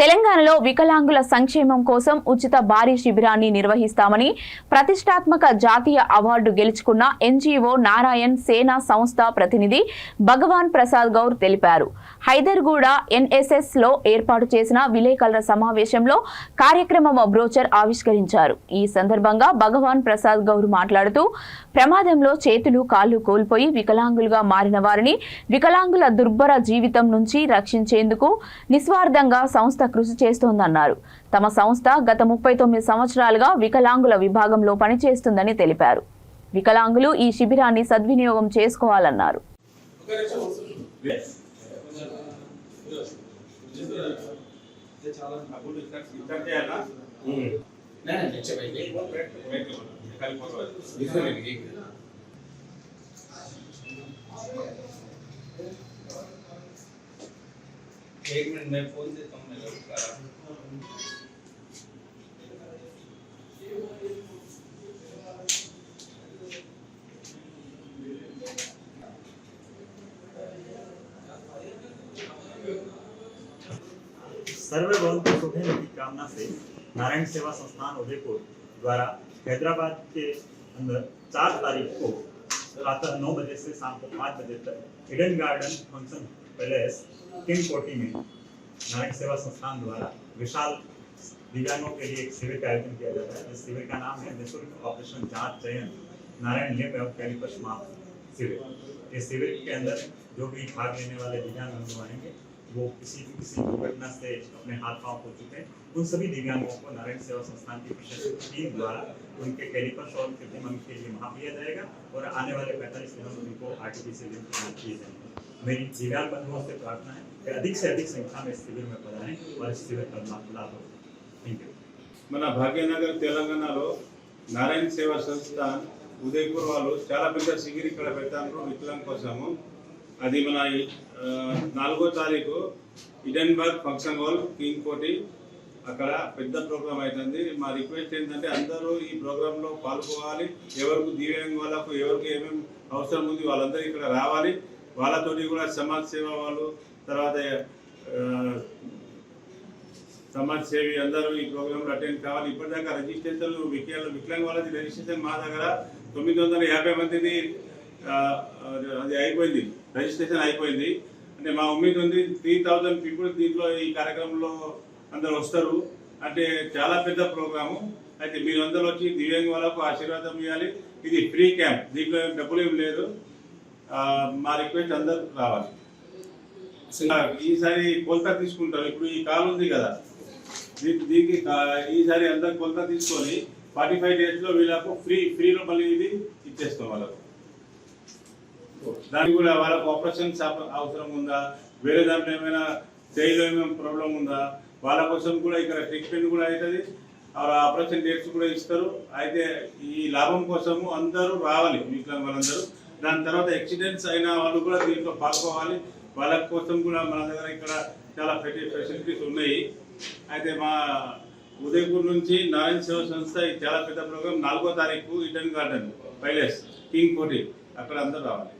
తెలంగాణలో వికలాంగుల సంక్షేమం కోసం ఉచిత భారీ శిబిరాన్ని నిర్వహిస్తామని ప్రతిష్టాత్మక జాతీయ అవార్డు గెలుచుకున్న ఎన్జీఓ నారాయణ్ సేనా సంస్థ ప్రతినిధి భగవాన్ ప్రసాద్ గౌర్ తెలిపారు. హైదర్గూడ ఎన్ఎస్ఎస్ లో ఏర్పాటు చేసిన విలేకరుల సమావేశంలో కార్యక్రమం బ్రోచర్ ఆవిష్కరించారు. ఈ సందర్భంగా భగవాన్ ప్రసాద్ గౌర్ మాట్లాడుతూ ప్రమాదంలో చేతులు కాళ్లు కోల్పోయి వికలాంగులుగా మారిన వారిని వికలాంగుల దుర్భర జీవితం నుంచి రక్షించేందుకు నిస్వార్థంగా సంస్థ కృషి చేస్తోందన్నారు. తమ సంస్థ గత 39 సంవత్సరాలుగా వికలాంగుల విభాగంలో పనిచేస్తుందని తెలిపారు. వికలాంగులు ఈ శిబిరాన్ని సద్వినియోగం చేసుకోవాలన్నారు. एक मिनट मैं फोन देता हूँ। सर्वे भवन्तु सुखिनः की कामना से नारायण सेवा संस्थान उदयपुर द्वारा हैदराबाद के अंदर 4 तारीख को प्रातः 9 बजे से शाम को 5 बजे तक Eden garden function palace king कोठी में नारायण सेवा संस्थान द्वारा विशाल दिव्यांगों के लिए एक शिविर का आयोजन किया जाता है। इस शिविर का नाम है निःशुल्क ऑपरेशन जांच चयन नारायण लिम्ब एवं कैलिपर्स माप शिविर। इस शिविर के अंदर जो भी भाग लेने वाले दिव्यांग बंधु आएंगे वो किसी दुर्घटना से अपने हाथ पांव खो चुके हैं, उन सभी दिव्यांगों को नारायण सेवा संस्थान की प्रशासनिक टीम द्वारा उनके कैलिपर्स और कृत्रिम अंग के लिए माप लिया जाएगा और आने वाले 45 दिनों में उनको आर्टिफिशियल लिम्ब प्रदान किए जाएंगे। मेरी दिव्यांग बंधुओं से प्रार्थना है कि अधिक से अधिक संख्या में इस शिविर में पधारें और इस शिविर का लाभ हो। Thank you. మన భాగ్యనగర్ తెలంగాణలో నారాయణ సేవా సంస్థాన్ ఉదయపూర్ వాళ్ళు చాలా పెద్ద శిబిరం ఇక్కడ పెడతారు వికలాంగుల కోసము. అది మన 4వ తారీఖు ఇడెన్బర్గ్ ఫంక్షన్ హాల్ కింగ్ కోటి అక్కడ పెద్ద ప్రోగ్రామ్ అవుతుంది. మా రిక్వెస్ట్ ఏంటంటే అందరూ ఈ ప్రోగ్రాంలో పాల్గొవాలి. ఎవరికి దివ్యాంగ వాళ్ళకు ఎవరికి ఏమేమి అవసరం ఉంది వాళ్ళందరూ ఇక్కడ రావాలి. వాళ్ళతోటి కూడా సమాజ్ సేవ వాళ్ళు తర్వాత సమాజ్ సేవి అందరూ ఈ ప్రోగ్రాంలో అటెండ్ కావాలి. ఇప్పటిదాకా రిజిస్ట్రేషన్లు వికలాంగ వాళ్ళది రిజిస్ట్రేషన్ మా దగ్గర 950 మందిది అది అయిపోయింది, రిజిస్ట్రేషన్ అయిపోయింది. అంటే మా ఉమ్మీద్ ఉంది 3000 పీపుల్ దీంట్లో ఈ కార్యక్రమంలో అందరూ వస్తారు. అంటే చాలా పెద్ద ప్రోగ్రాము. అయితే మీరు అందరూ వచ్చి దివ్యాంగ వాళ్ళకు ఆశీర్వాదం ఇవ్వాలి. ఇది ఫ్రీ క్యాంప్, దీంట్లో డబ్బులు ఏం లేదు. మా రిక్వెస్ట్ అందరూ రావాలి. ఈసారి కొలత తీసుకుంటారు. ఇప్పుడు ఈ కాలు ఉంది కదా, దీనికి ఈసారి అందరు కొలత తీసుకొని 45 డేస్లో వీళ్ళకు ఫ్రీలో మళ్ళీ ఇది ఇచ్చేస్తాం వాళ్ళకు. దానికి కూడా వాళ్ళకు ఆపరేషన్ అవసరం ఉందా, వేరే దాంట్లో ఏమైనా చేయిలో ఏమైనా ప్రాబ్లం ఉందా, వాళ్ళ కోసం కూడా ఇక్కడ ట్రీట్మెంట్ కూడా అవుతుంది. ఆపరేషన్ డేట్స్ కూడా ఇస్తారు. అయితే ఈ లాభం కోసము అందరూ రావాలి వికలాంగులు వాళ్ళందరూ. దాని తర్వాత యాక్సిడెంట్స్ అయిన వాళ్ళు కూడా దీంట్లో పాల్గొవాలి. వాళ్ళ కోసం కూడా మన దగ్గర ఇక్కడ చాలా ఫెసిలిటీస్ ఉన్నాయి. అయితే మా ఉదయపూర్ నుంచి నారాయణ సేవా సంస్థ చాలా పెద్ద ప్రోగ్రామ్ 4వ తారీఖు ఈడెన్ గార్డెన్ ప్యాలెస్ కింగ్ కోటి అక్కడ అందరూ రావాలి.